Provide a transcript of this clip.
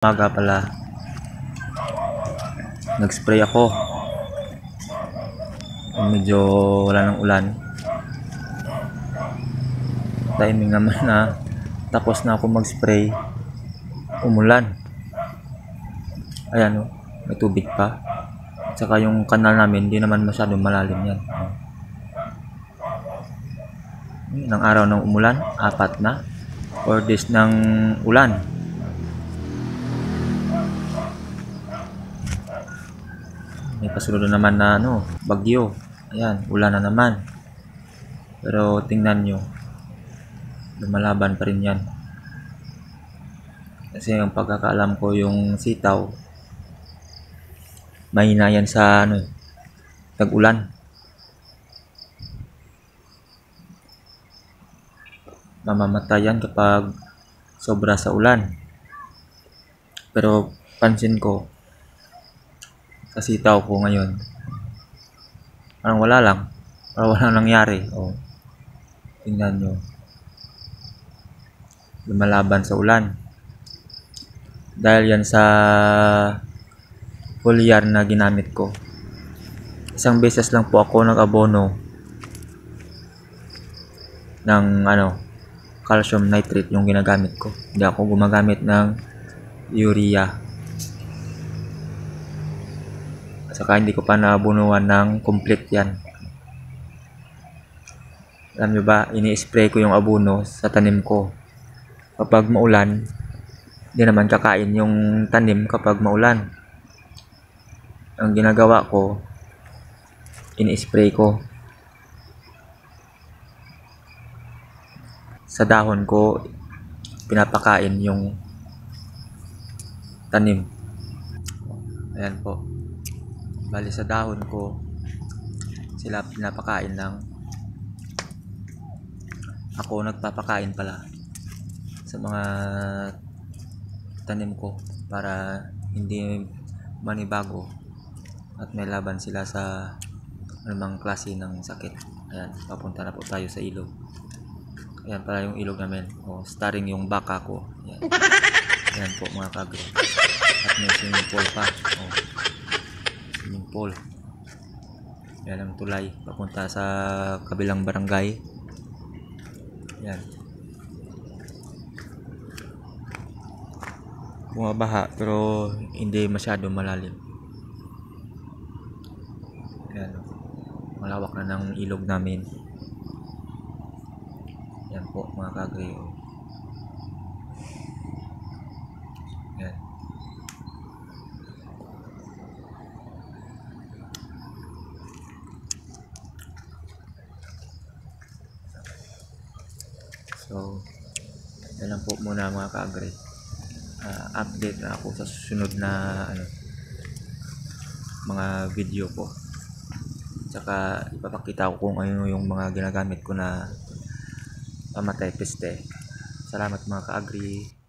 Umaga pala, nag-spray ako. Medyo wala ng ulan. Timing naman na tapos na ako mag-spray, umulan. Ayan, may tubig pa. Saka yung kanal namin hindi naman masyadong malalim yan. Ng araw ng umulan, 4 na 4 days ng ulan. May kasunod naman na bagyo. Ayan, ulan na naman. Pero tingnan nyo, lumalaban pa rin yan. Kasi yung pagkakaalam ko, yung sitaw, mahina yan sa tag-ulan. Mamamatay yan kapag sobra sa ulan. Pero pansin ko, sa sitaw ko ngayon, parang wala lang. Parang walang nangyari. Tingnan nyo. Lumalaban sa ulan. Dahil yan sa foliar na ginamit ko. Isang beses lang po ako nag-abono ng calcium nitrate yung ginagamit ko. Hindi ako gumagamit ng urea. Saka hindi ko pa nabunuan ng complete yan. Alam nyo ba, ini-spray ko yung abono sa tanim ko. Kapag maulan, hindi naman kakain yung tanim kapag maulan. Ang ginagawa ko, ini-spray ko. Sa dahon ko, pinapakain yung tanim. Ayan po. Bali sa dahon ko, sila pinapakain lang. Ako nagpapakain pala sa mga tanim ko para hindi manibago at may laban sila sa anumang klase ng sakit. Ayan, papunta na po tayo sa ilog. Ayan pala yung ilog namin. Starring yung baka ko. Ayan. Ayan po mga kagre. At may swimming pool pa. Swimming pool. Ayan ang tulay papunta sa kabilang barangay. Ayan. Bumabaha pero hindi masyado malalim. Ayan. Malawak na ng ilog namin. Ayan po mga kagre. Ayan. So, yan lang po muna mga kaagre. Update na ako sa susunod na mga video ko. Tsaka ipapakita ko kung ano yung mga ginagamit ko na pamatay peste. Salamat mga kaagre.